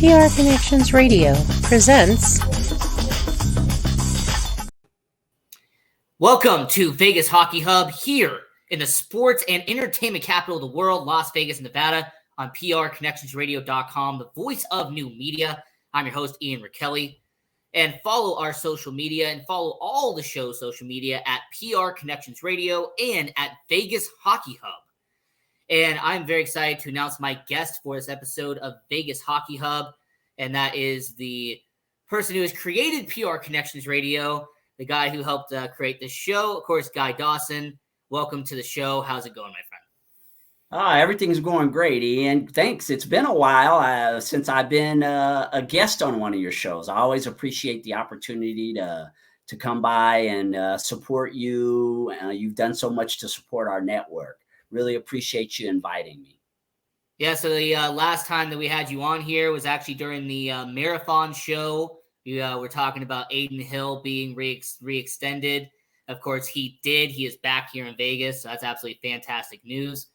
PR Connections Radio presents. Welcome to Vegas Hockey Hub here in the sports and entertainment capital of the world, Las Vegas, Nevada, on prconnectionsradio.com, the voice of new media. I'm your host, Ian Rachiele. And follow our social media and follow all the show's social media at PR Connections Radio and at Vegas Hockey Hub. And I'm very excited to announce my guest for this episode of Vegas Hockey Hub. And that is the person who has created PR Connections Radio, the guy who helped create this show, of course, Guy Dawson. Welcome to the show. How's it going, my friend? Everything's going great, Ian. Thanks. It's been a while since I've been a guest on one of your shows. I always appreciate the opportunity to come by and support you. You've done so much to support our network. Really appreciate you inviting me. Yeah, so the last time that we had you on here was actually during the marathon show. We were talking about Aiden Hill being re-extended. Of course, he did. He is back here in Vegas, so that's absolutely fantastic news.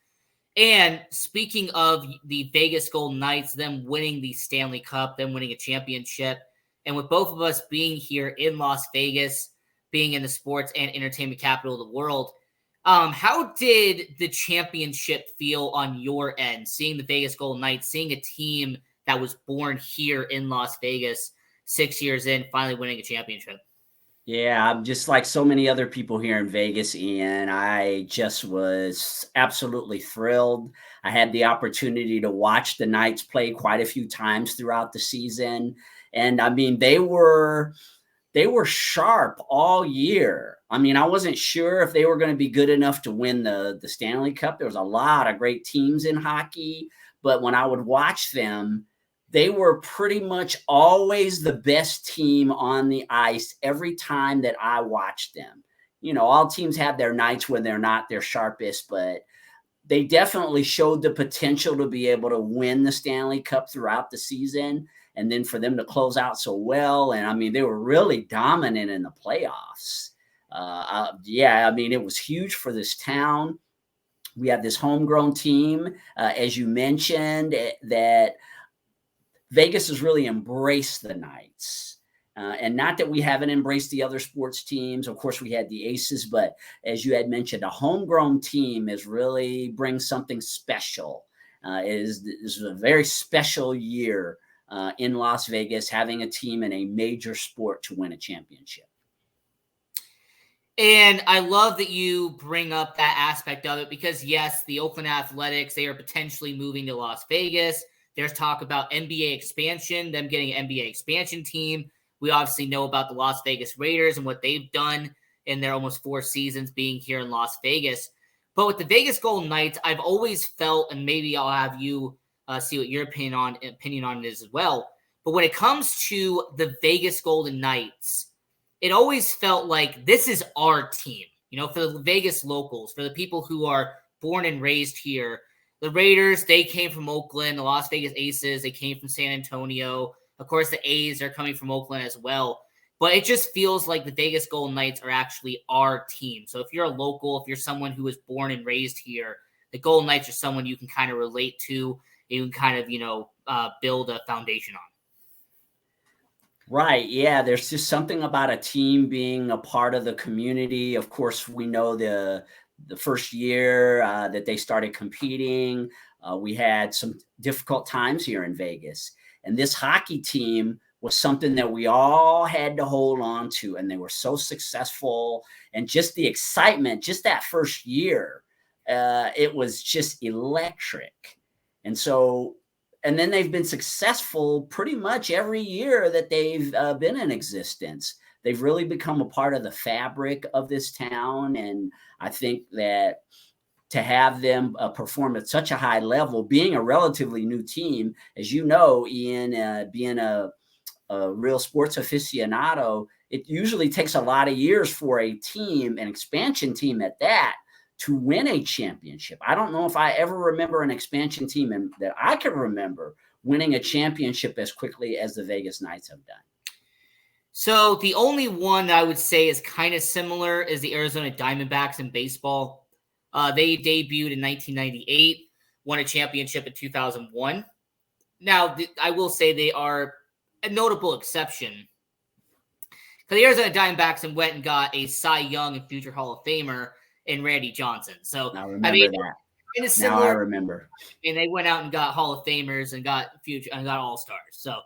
And speaking of the Vegas Golden Knights, them winning the Stanley Cup, them winning a championship, and with both of us being here in Las Vegas, being in the sports and entertainment capital of the world, how did the championship feel on your end, seeing the Vegas Golden Knights, seeing a team that was born here in Las Vegas 6 years in, finally winning a championship? Yeah, I'm just like so many other people here in Vegas, Ian. I just was absolutely thrilled. I had the opportunity to watch the Knights play quite a few times throughout the season. And I mean, they were sharp all year. I mean, I wasn't sure if they were going to be good enough to win the Stanley Cup. There was a lot of great teams in hockey, but when I would watch them, they were pretty much always the best team on the ice every time that I watched them. You know, all teams have their nights when they're not their sharpest, but they definitely showed the potential to be able to win the Stanley Cup throughout the season. And then for them to close out so well. And I mean, they were really dominant in the playoffs. I mean, it was huge for this town. We have this homegrown team, as you mentioned, that Vegas has really embraced the Knights. And not that we haven't embraced the other sports teams. Of course, we had the Aces, but as you had mentioned, a homegrown team is really brings something special. It is a very special year in Las Vegas, having a team in a major sport to win a championship. And I love that you bring up that aspect of it because, yes, the Oakland Athletics, they are potentially moving to Las Vegas. There's talk about NBA expansion, them getting an NBA expansion team. We obviously know about the Las Vegas Raiders and what they've done in their almost 4 seasons being here in Las Vegas. But with the Vegas Golden Knights, I've always felt, and maybe I'll have you see what your opinion on it is as well. But when it comes to the Vegas Golden Knights, it always felt like this is our team. You know, for the Vegas locals, for the people who are born and raised here. The Raiders, they came from Oakland. The Las Vegas Aces, they came from San Antonio. Of course, the A's are coming from Oakland as well. But it just feels like the Vegas Golden Knights are actually our team. So if you're a local, if you're someone who was born and raised here, the Golden Knights are someone you can kind of relate to. You can kind of, build a foundation on. Right. Yeah. There's just something about a team being a part of the community. Of course, we know the first year that they started competing, we had some difficult times here in Vegas. And this hockey team was something that we all had to hold on to. And they were so successful. And just the excitement, just that first year, it was just electric. And then they've been successful pretty much every year that they've been in existence. They've really become a part of the fabric of this town. And I think that to have them perform at such a high level, being a relatively new team, as you know, Ian, being a real sports aficionado, it usually takes a lot of years for a team, an expansion team at that, to win a championship. I don't know if I ever remember an expansion team that I can remember winning a championship as quickly as the Vegas Knights have done. So the only one that I would say is kind of similar is the Arizona Diamondbacks in baseball. They debuted in 1998, won a championship in 2001. Now, I will say they are a notable exception. Because the Arizona Diamondbacks went and got a Cy Young and future Hall of Famer in Randy Johnson. So, I remember that. Kind of similar. Now I remember. And they went out and got Hall of Famers and got All-Stars. So,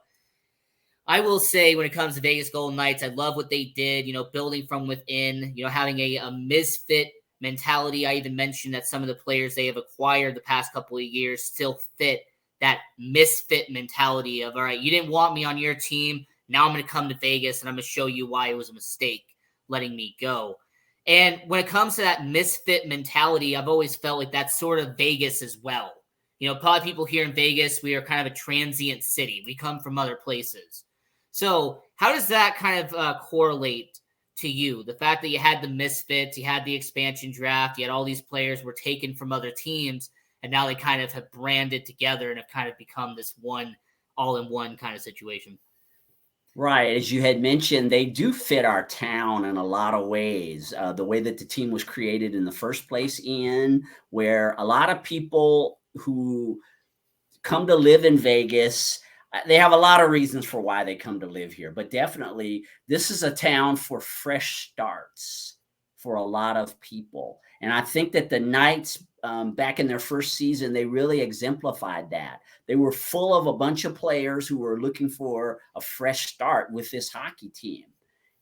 I will say when it comes to Vegas Golden Knights, I love what they did, building from within, having a misfit mentality. I even mentioned that some of the players they have acquired the past couple of years still fit that misfit mentality of, all right, you didn't want me on your team. Now I'm going to come to Vegas and I'm going to show you why it was a mistake letting me go. And when it comes to that misfit mentality, I've always felt like that's sort of Vegas as well. Probably people here in Vegas, we are kind of a transient city. We come from other places. So how does that kind of correlate to you? The fact that you had the misfits, you had the expansion draft, you had all these players were taken from other teams, and now they kind of have branded together and have kind of become this one all-in-one kind of situation. Right. As you had mentioned, they do fit our town in a lot of ways. The way that the team was created in the first place, where a lot of people who come to live in Vegas, they have a lot of reasons for why they come to live here, but definitely this is a town for fresh starts for a lot of people. And I think that the Knights, back in their first season, they really exemplified that. They were full of a bunch of players who were looking for a fresh start with this hockey team.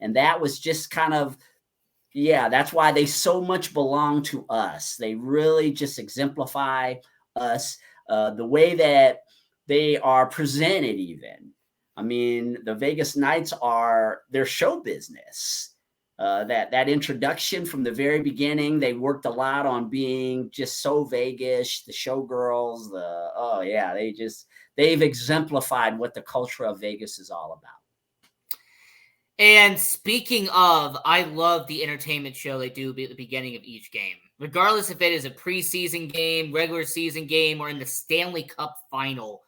And that was just kind of, that's why they so much belong to us. They really just exemplify us, the way that they are presented even. I mean, the Vegas Knights are their show business. That introduction from the very beginning, they worked a lot on being just so Vegas, the showgirls, they've exemplified what the culture of Vegas is all about. And speaking of, I love the entertainment show they do at the beginning of each game. Regardless if it is a preseason game, regular season game, or in the Stanley Cup final,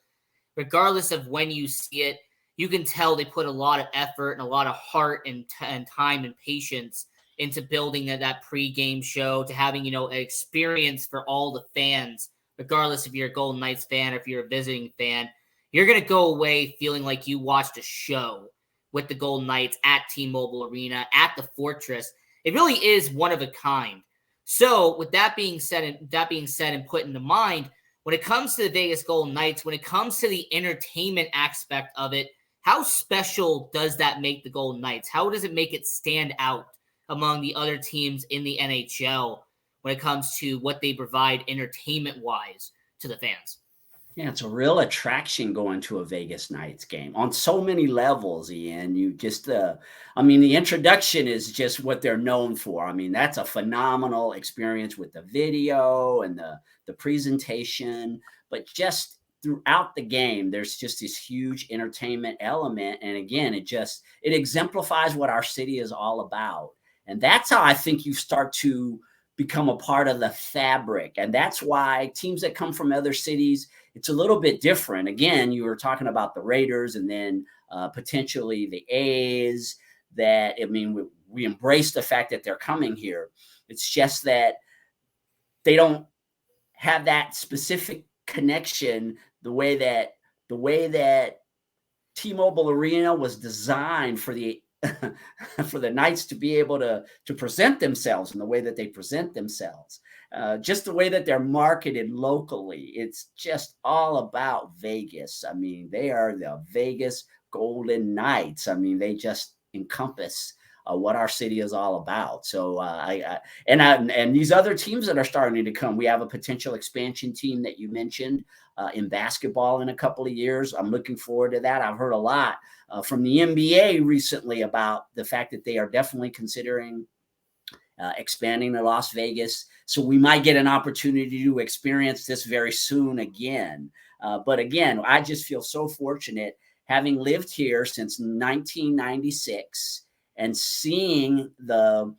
regardless of when you see it, you can tell they put a lot of effort and a lot of heart and time and patience into building that pregame show, to having, an experience for all the fans, regardless if you're a Golden Knights fan or if you're a visiting fan. You're going to go away feeling like you watched a show with the Golden Knights at T-Mobile Arena, at the Fortress. It really is one of a kind. So with that being said and put into mind, when it comes to the Vegas Golden Knights, when it comes to the entertainment aspect of it, how special does that make the Golden Knights? How does it make it stand out among the other teams in the NHL when it comes to what they provide entertainment-wise to the fans? Yeah, it's a real attraction going to a Vegas Knights game on so many levels, Ian. You just, the introduction is just what they're known for. I mean, that's a phenomenal experience with the video and the presentation, but just throughout the game, there's just this huge entertainment element. And again, it exemplifies what our city is all about. And that's how I think you start to become a part of the fabric. And that's why teams that come from other cities, it's a little bit different. Again, you were talking about the Raiders and then potentially the A's, we embrace the fact that they're coming here. It's just that they don't have that specific connection the way that T-Mobile Arena was designed for the for the Knights to be able to present themselves in the way that they present themselves, just the way that they're marketed locally. It's just all about Vegas. I mean, they are the Vegas Golden Knights. I mean, they just encompass what our city is all about. So and these other teams that are starting to come, we have a potential expansion team that you mentioned in basketball in a couple of years. I'm looking forward to that. I've heard a lot from the NBA recently about the fact that they are definitely considering expanding to Las Vegas. So we might get an opportunity to experience this very soon again. But again, I just feel so fortunate having lived here since 1996 and seeing the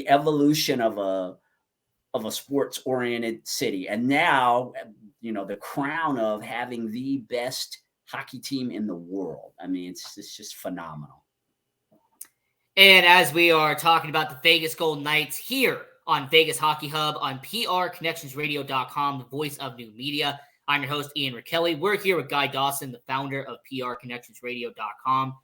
evolution of a sports oriented city. And now, the crown of having the best hockey team in the world. I mean, it's just phenomenal. And as we are talking about the Vegas Golden Knights here on Vegas Hockey Hub on prconnectionsradio.com, the voice of new media, I'm your host, Ian Rachiele. We're here with Guy Dawson, the founder of PRConnectionsRadio.com.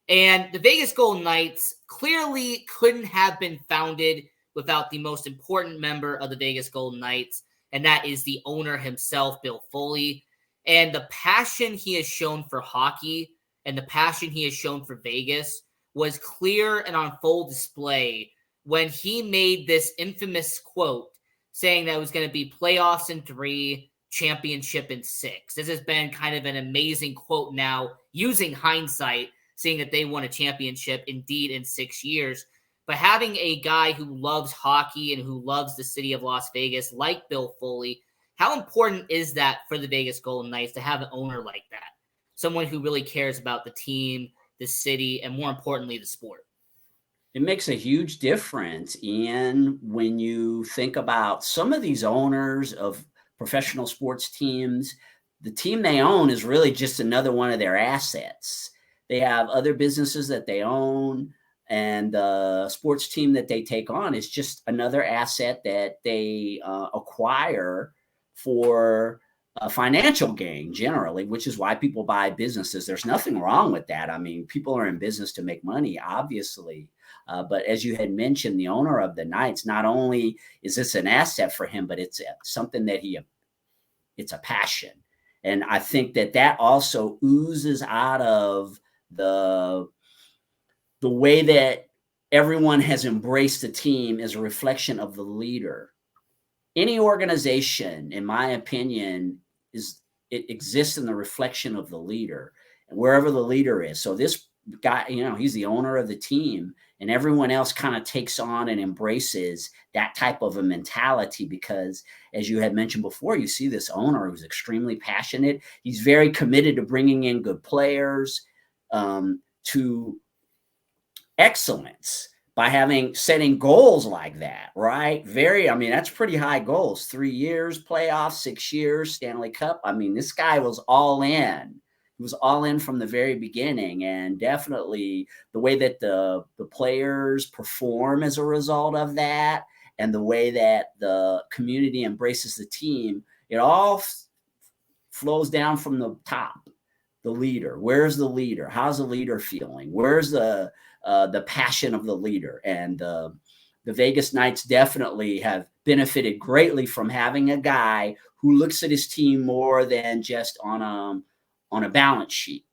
And the Vegas Golden Knights clearly couldn't have been founded without the most important member of the Vegas Golden Knights, and that is the owner himself, Bill Foley. And the passion he has shown for hockey and the passion he has shown for Vegas was clear and on full display when he made this infamous quote saying that it was going to be playoffs in 3, championship in 6. This has been kind of an amazing quote now, using hindsight, seeing that they won a championship indeed in 6 years. But having a guy who loves hockey and who loves the city of Las Vegas like Bill Foley, how important is that for the Vegas Golden Knights to have an owner like that? Someone who really cares about the team, the city, and more importantly, the sport. It makes a huge difference, Ian, when you think about some of these owners of professional sports teams. The team they own is really just another one of their assets. They have other businesses that they own, and the sports team that they take on is just another asset that they acquire for a financial gain generally, which is why people buy businesses. There's nothing wrong with that. I mean, people are in business to make money, obviously. But as you had mentioned, the owner of the Knights, not only is this an asset for him, but it's something that it's a passion. And I think that also oozes out of the way that everyone has embraced the team as a reflection of the leader. Any organization, in my opinion, it exists in the reflection of the leader, and wherever the leader is. So this guy, he's the owner of the team, and everyone else kind of takes on and embraces that type of a mentality because, as you had mentioned before, you see this owner who's extremely passionate. He's very committed to bringing in good players to excellence by setting goals like that, right? That's pretty high goals. 3 years, playoffs, 6 years, Stanley Cup. I mean, this guy was all in. He was all in from the very beginning, and definitely the way that the players perform as a result of that, and the way that the community embraces the team, it all flows down from the top. The leader, where's the leader? How's the leader feeling? Where's the passion of the leader? And the Vegas Knights definitely have benefited greatly from having a guy who looks at his team more than just on a balance sheet.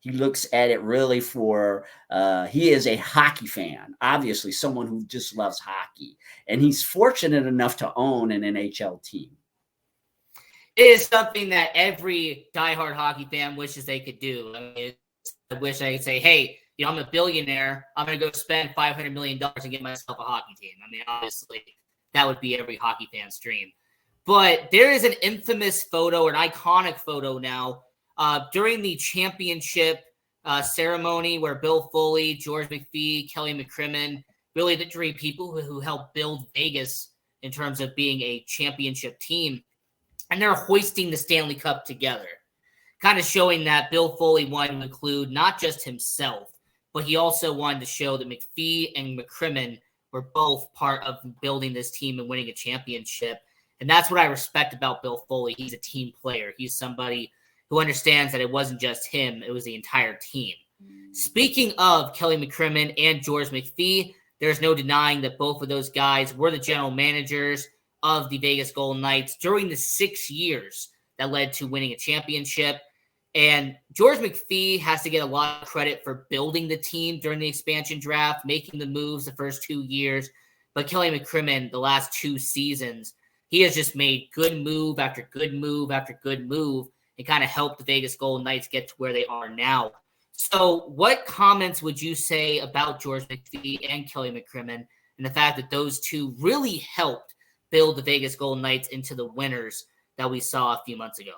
He looks at it really he is a hockey fan, obviously someone who just loves hockey. And he's fortunate enough to own an NHL team. It is something that every diehard hockey fan wishes they could do. I wish I could say, hey, I'm a billionaire. I'm going to go spend $500 million and get myself a hockey team. I mean, obviously, that would be every hockey fan's dream. But there is an infamous photo, an iconic photo now, during the championship ceremony where Bill Foley, George McPhee, Kelly McCrimmon, really the three people who helped build Vegas in terms of being a championship team. And they're hoisting the Stanley Cup together, kind of showing that Bill Foley wanted to include not just himself, but he also wanted to show that McPhee and McCrimmon were both part of building this team and winning a championship. And that's what I respect about Bill Foley. He's a team player. He's somebody who understands that it wasn't just him, it was the entire team. Speaking of Kelly McCrimmon and George McPhee, there's no denying that both of those guys were the general managers of the Vegas Golden Knights during the 6 years that led to winning a championship. And George McPhee has to get a lot of credit for building the team during the expansion draft, making the moves the first 2 years. But Kelly McCrimmon, the last 2 seasons, he has just made good move after good move after good move and kind of helped the Vegas Golden Knights get to where they are now. So what comments would you say about George McPhee and Kelly McCrimmon and the fact that those two really helped build the Vegas Golden Knights into the winners that we saw a few months ago?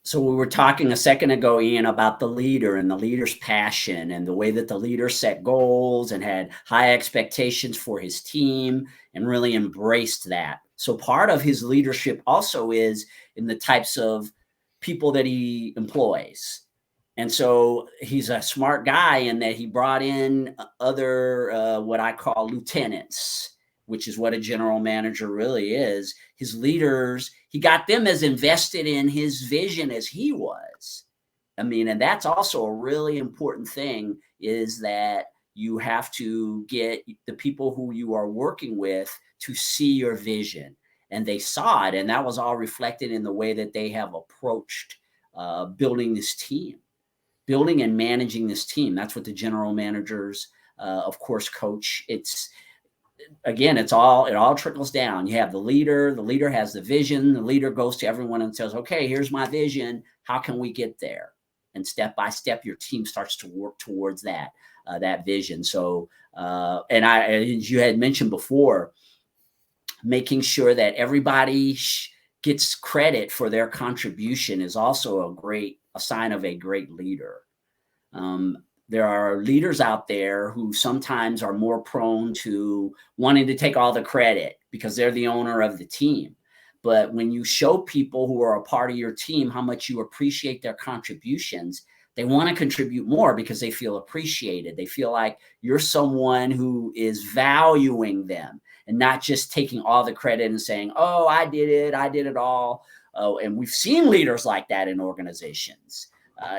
So we were talking a second ago, Ian, about the leader and the leader's passion and the way that the leader set goals and had high expectations for his team and really embraced that. So part of his leadership also is in the types of people that he employs. And so he's a smart guy in that he brought in other, what I call lieutenants, which is what a general manager really is. His leaders, he got them as invested in his vision as he was. I mean, and that's also a really important thing, is that you have to get the people who you are working with to see your vision. And they saw it, and that was all reflected in the way that they have approached building this team, building and managing this team. That's what the general managers, of course, coach. It all trickles down. You have the leader has the vision, the leader goes to everyone and says, okay, here's my vision. How can we get there? And step by step, your team starts to work towards that vision. So, as you had mentioned before, making sure that everybody gets credit for their contribution is also a sign of a great leader. There are leaders out there who sometimes are more prone to wanting to take all the credit because they're the owner of the team. But when you show people who are a part of your team how much you appreciate their contributions, they want to contribute more because they feel appreciated. They feel like you're someone who is valuing them and not just taking all the credit and saying, oh, I did it all. And we've seen leaders like that in organizations.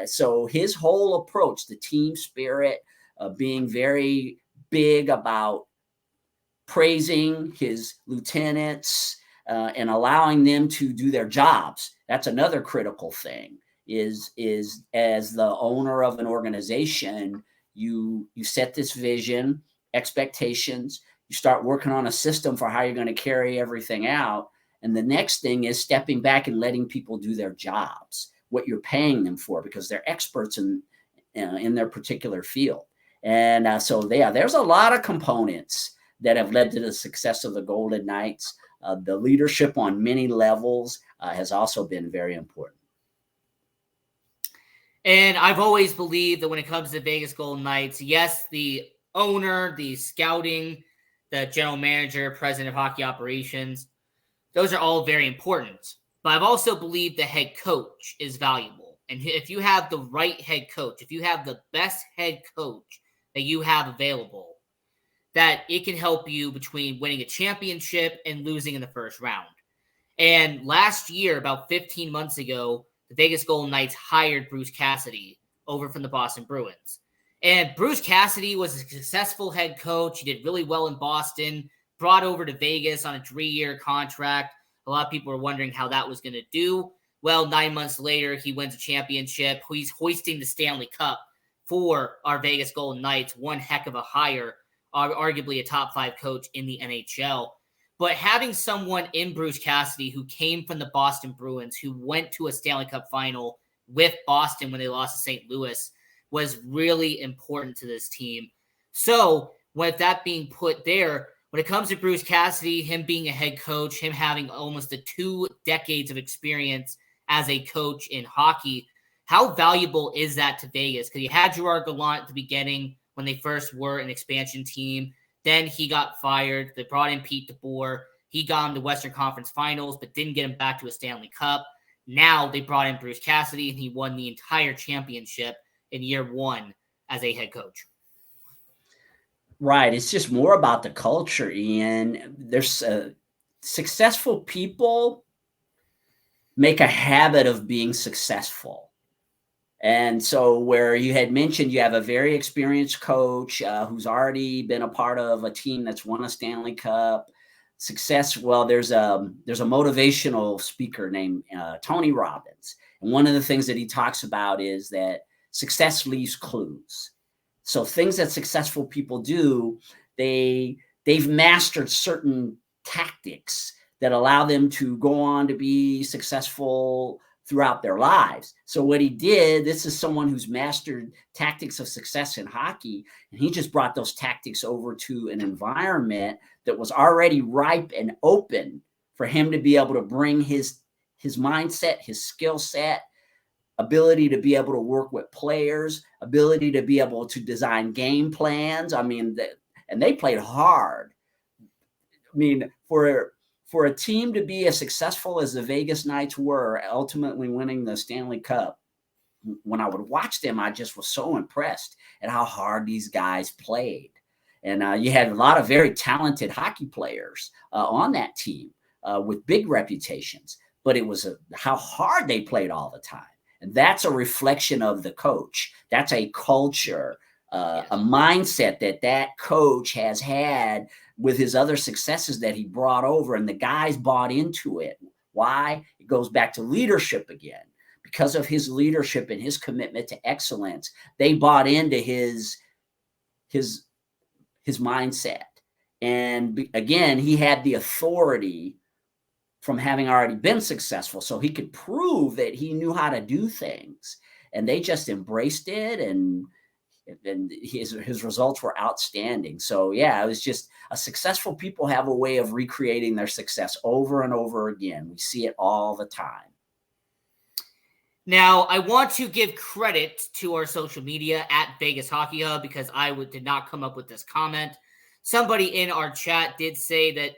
So his whole approach, the team spirit, being very big about praising his lieutenants, and allowing them to do their jobs. That's another critical thing, is as the owner of an organization, you set this vision, expectations, you start working on a system for how you're going to carry everything out. And the next thing is stepping back and letting people do their jobs, what you're paying them for, because they're experts in their particular field. And there's a lot of components that have led to the success of the Golden Knights. The leadership on many levels has also been very important. And I've always believed that when it comes to Vegas Golden Knights, yes, the owner, the scouting, the general manager, president of hockey operations, those are all very important. But I've also believed the head coach is valuable. And if you have the right head coach, if you have the best head coach that you have available, that it can help you between winning a championship and losing in the first round. And last year, about 15 months ago, the Vegas Golden Knights hired Bruce Cassidy over from the Boston Bruins. And Bruce Cassidy was a successful head coach. He did really well in Boston, brought over to Vegas on a 3-year contract. A lot of people were wondering how that was going to do. Well, 9 months later, he wins a championship. He's hoisting the Stanley Cup for our Vegas Golden Knights. One heck of a hire. Arguably a top 5 coach in the NHL. But having someone in Bruce Cassidy who came from the Boston Bruins, who went to a Stanley Cup final with Boston when they lost to St. Louis, was really important to this team. So with that being put there, when it comes to Bruce Cassidy, him being a head coach, him having almost 2 decades of experience as a coach in hockey, how valuable is that to Vegas? Because you had Gerard Gallant at the beginning, when they first were an expansion team. Then he got fired. They brought in Pete DeBoer. He got him to Western Conference Finals, but didn't get him back to a Stanley Cup. Now they brought in Bruce Cassidy, and he won the entire championship in year 1 as a head coach. Right. It's just more about the culture, Ian. There's successful people make a habit of being successful. And so where you had mentioned you have a very experienced coach who's already been a part of a team that's won a Stanley Cup, success. Well, there's a motivational speaker named Tony Robbins. And one of the things that he talks about is that success leaves clues. So things that successful people do, they've mastered certain tactics that allow them to go on to be successful throughout their lives. So what he did, this is someone who's mastered tactics of success in hockey, and he just brought those tactics over to an environment that was already ripe and open for him to be able to bring his mindset, his skill set, ability to be able to work with players, ability to be able to design game plans. I mean, and they played hard. I mean, for a team to be as successful as the Vegas Knights were, ultimately winning the Stanley Cup, when I would watch them, I just was so impressed at how hard these guys played. And you had a lot of very talented hockey players on that team with big reputations, but it was how hard they played all the time. And that's a reflection of the coach. That's a culture, a mindset that coach has had with his other successes that he brought over, and the guys bought into it. Why? It goes back to leadership again. Because of his leadership and his commitment to excellence, they bought into his mindset. And again, he had the authority from having already been successful, so he could prove that he knew how to do things. And they just embraced it, and his results were outstanding. So yeah, it was just successful people have a way of recreating their success over and over again. We see it all the time. Now, I want to give credit to our social media at Vegas Hockey Hub, because I did not come up with this comment. Somebody in our chat did say that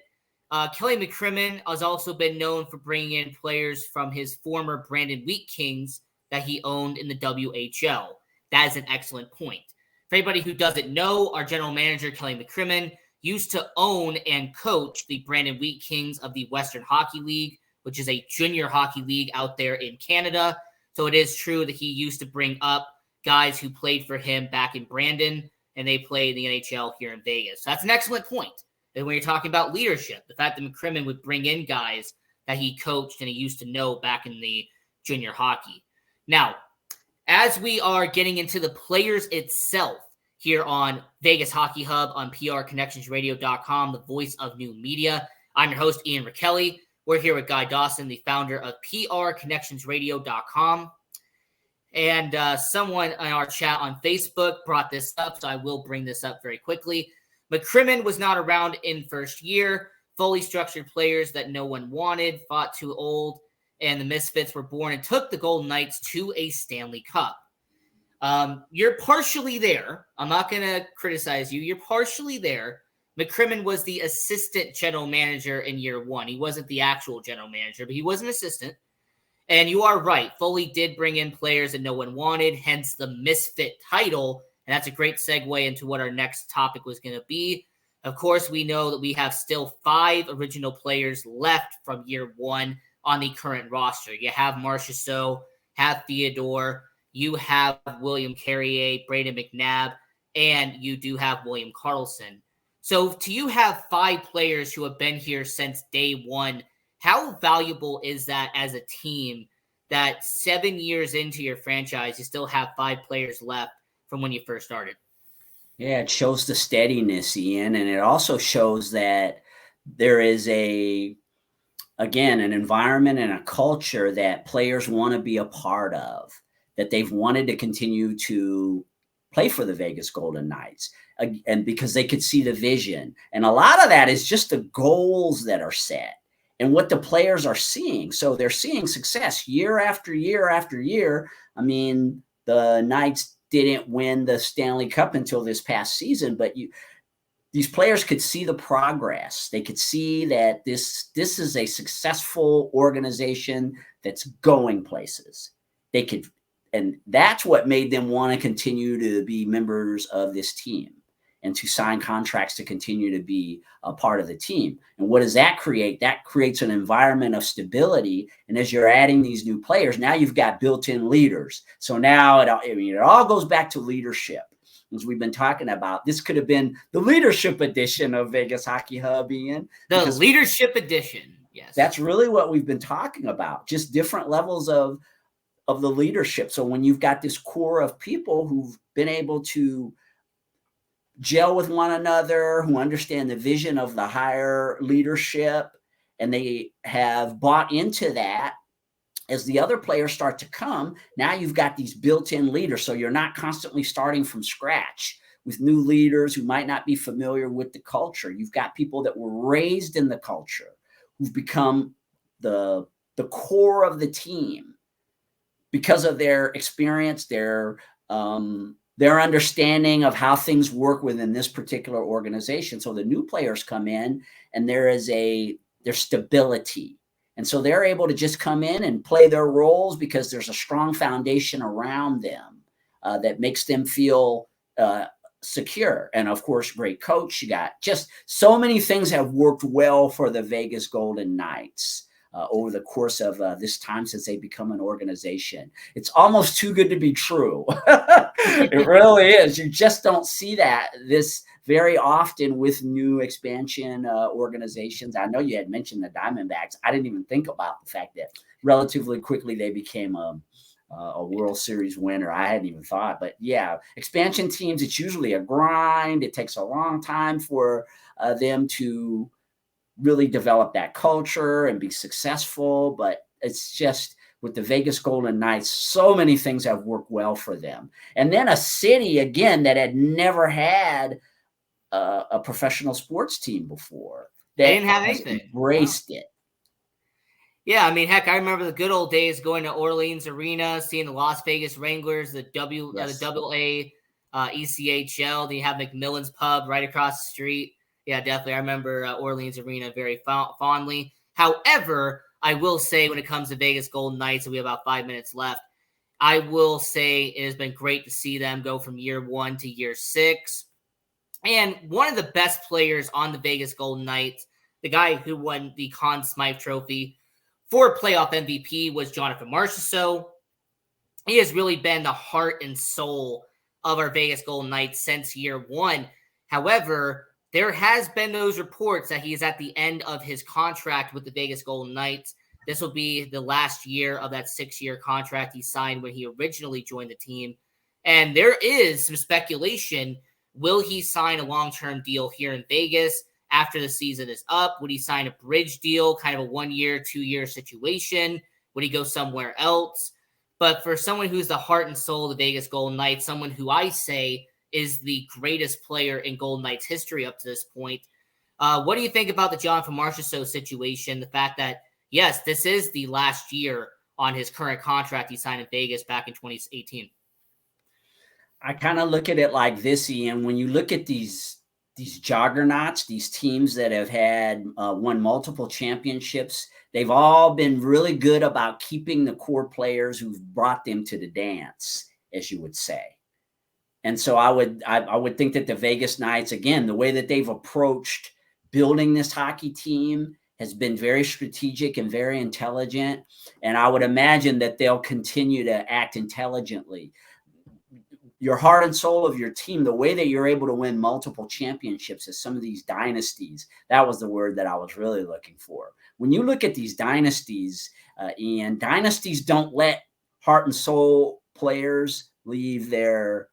Kelly McCrimmon has also been known for bringing in players from his former Brandon Wheat Kings that he owned in the WHL. That is an excellent point. For anybody who doesn't know, our general manager, Kelly McCrimmon, used to own and coach the Brandon Wheat Kings of the Western Hockey League, which is a junior hockey league out there in Canada. So it is true that he used to bring up guys who played for him back in Brandon, and they play in the NHL here in Vegas. So that's an excellent point. And when you're talking about leadership, the fact that McCrimmon would bring in guys that he coached and he used to know back in the junior hockey. Now, as we are getting into the players itself here on Vegas Hockey Hub on prconnectionsradio.com, the voice of new media, I'm your host, Ian Rachiele. We're here with Guy Dawson, the founder of prconnectionsradio.com. And someone in our chat on Facebook brought this up, so I will bring this up very quickly. McCrimmon was not around in first year. Fully structured players that no one wanted, fought too old, and the Misfits were born and took the Golden Knights to a Stanley Cup. You're partially there. I'm not going to criticize you. You're partially there. McCrimmon was the assistant general manager in year one. He wasn't the actual general manager, but he was an assistant. And you are right. Foley did bring in players that no one wanted, hence the Misfit title. And that's a great segue into what our next topic was going to be. Of course, we know that we have still 5 original players left from year one on the current roster. You have Marchessault, have Theodore, you have William Carrier, Braden McNabb, and you do have William Karlsson. So to you have 5 players who have been here since day one, how valuable is that as a team that 7 years into your franchise, you still have 5 players left from when you first started? Yeah, it shows the steadiness, Ian, and it also shows that there is an environment and a culture that players want to be a part of, that they've wanted to continue to play for the Vegas Golden Knights, and because they could see the vision. And a lot of that is just the goals that are set and what the players are seeing. So they're seeing success year after year after year. I mean, the Knights didn't win the Stanley Cup until this past season, but these players could see the progress. They could see that this is a successful organization that's going places. And that's what made them want to continue to be members of this team and to sign contracts to continue to be a part of the team. And what does that create? That creates an environment of stability. And as you're adding these new players, now you've got built-in leaders. So now it all goes back to leadership. As we've been talking about, this could have been the leadership edition of Vegas Hockey Hub, Ian. The leadership edition, yes. That's really what we've been talking about, just different levels of the leadership. So when you've got this core of people who've been able to gel with one another, who understand the vision of the higher leadership, and they have bought into that, as the other players start to come, now you've got these built-in leaders. So you're not constantly starting from scratch with new leaders who might not be familiar with the culture. You've got people that were raised in the culture, who've become the core of the team because of their experience, their understanding of how things work within this particular organization. So the new players come in, and there's stability. And so they're able to just come in and play their roles because there's a strong foundation around them that makes them feel secure. And of course, great coach. You got just so many things have worked well for the Vegas Golden Knights over the course of this time since they become an organization. It's almost too good to be true. It really is. You just don't see this very often with new expansion organizations. I know you had mentioned the Diamondbacks. I didn't even think about the fact that relatively quickly they became a World Series winner. I hadn't even thought, but yeah, expansion teams, it's usually a grind. It takes a long time for them to really develop that culture and be successful. But it's just with the Vegas Golden Knights, so many things have worked well for them. And then a city, again, that had never had a professional sports team before that They didn't have has anything. embraced it. Yeah, I mean, heck, I remember the good old days going to Orleans Arena, seeing the Las Vegas Wranglers, the Double A, ECHL. Then you have McMillan's Pub right across the street. Yeah, definitely. I remember Orleans Arena very fondly. However, I will say when it comes to Vegas Golden Knights, and we have about 5 minutes left, I will say it has been great to see them go from year 1 to year 6. And one of the best players on the Vegas Golden Knights, the guy who won the Conn Smythe Trophy for playoff MVP, was Jonathan Marchessault. He has really been the heart and soul of our Vegas Golden Knights since year 1. However, there has been those reports that he is at the end of his contract with the Vegas Golden Knights. This will be the last year of that 6-year contract he signed when he originally joined the team. And there is some speculation. Will he sign a long-term deal here in Vegas after the season is up? Would he sign a bridge deal, kind of a 1-year, 2-year situation? Would he go somewhere else? But for someone who's the heart and soul of the Vegas Golden Knights, someone who I say is the greatest player in Golden Knights history up to this point, what do you think about the Jonathan Marchessault situation? The fact that, yes, this is the last year on his current contract he signed in Vegas back in 2018. I kind of look at it like this, Ian. When you look at these juggernauts, these teams that have had won multiple championships, they've all been really good about keeping the core players who've brought them to the dance, as you would say. And so I would think that the Vegas Knights, again, the way that they've approached building this hockey team has been very strategic and very intelligent. And I would imagine that they'll continue to act intelligently. Your heart and soul of your team, the way that you're able to win multiple championships is some of these dynasties. That was the word that I was really looking for. When you look at these dynasties, Ian, dynasties don't let heart and soul players leave their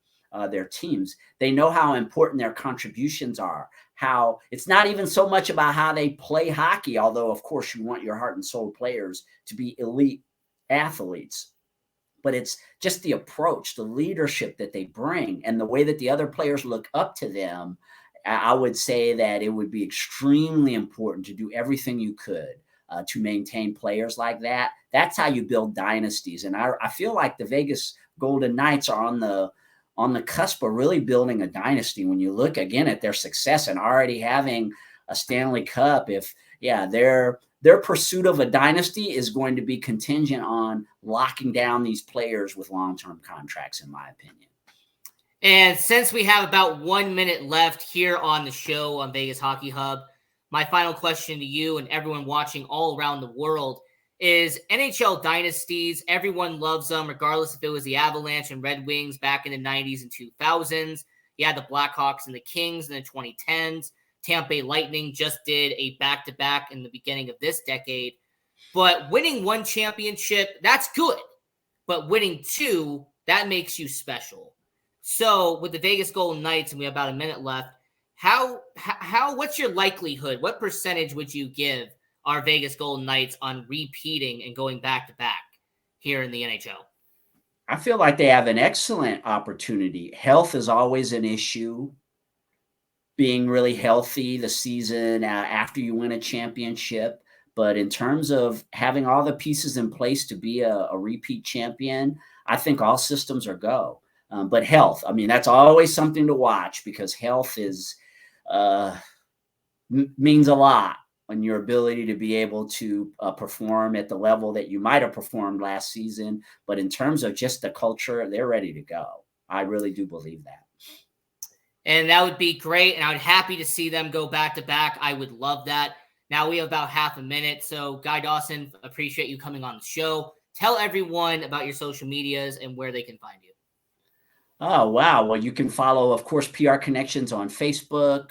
teams. They know how important their contributions are. How it's not even so much about how they play hockey, although of course you want your heart and soul players to be elite athletes. But it's just the approach, the leadership that they bring, and the way that the other players look up to them. I would say that it would be extremely important to do everything you could to maintain players like that. That's how you build dynasties. And I feel like the Vegas Golden Knights are on the cusp of really building a dynasty. When you look again at their success and already having a Stanley Cup, their pursuit of a dynasty is going to be contingent on locking down these players with long-term contracts, in my opinion. And since we have about 1 minute left here on the show on Vegas Hockey Hub, my final question to you and everyone watching all around the world is NHL dynasties. Everyone loves them, regardless if it was the Avalanche and Red Wings back in the 90s and 2000s. You had the Blackhawks and the Kings in the 2010s. Tampa Bay Lightning just did a back-to-back in the beginning of this decade. But winning one championship, that's good. But winning two, that makes you special. So with the Vegas Golden Knights, and we have about a minute left, what's your likelihood? What percentage would you give our Vegas Golden Knights on repeating and going back-to-back here in the NHL? I feel like they have an excellent opportunity. Health is always an issue. Being really healthy the season after you win a championship. But in terms of having all the pieces in place to be a repeat champion, I think all systems are go. But health, I mean, that's always something to watch because health means a lot on your ability to be able to perform at the level that you might have performed last season. But in terms of just the culture, they're ready to go. I really do believe that. And that would be great. And I would happy to see them go back to back. I would love that. Now we have about half a minute. So Guy Dawson, appreciate you coming on the show. Tell everyone about your social medias and where they can find you. Oh, wow. Well, you can follow, of course, PR Connections on Facebook,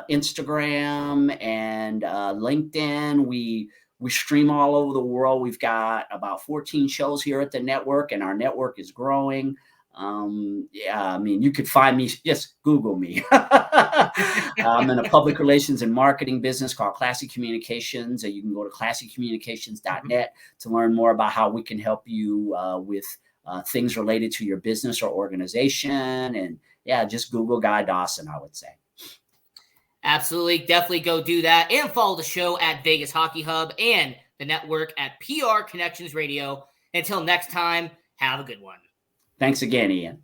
Instagram, and LinkedIn. We stream all over the world. We've got about 14 shows here at the network, and our network is growing. Yeah, I mean, you could find me, just Google me. I'm in a public relations and marketing business called Classy Communications. And you can go to classycommunications.net to learn more about how we can help you with things related to your business or organization. And yeah, just Google Guy Dawson, I would say. Absolutely. Definitely go do that. And follow the show at Vegas Hockey Hub and the network at PR Connections Radio. Until next time, have a good one. Thanks again, Ian.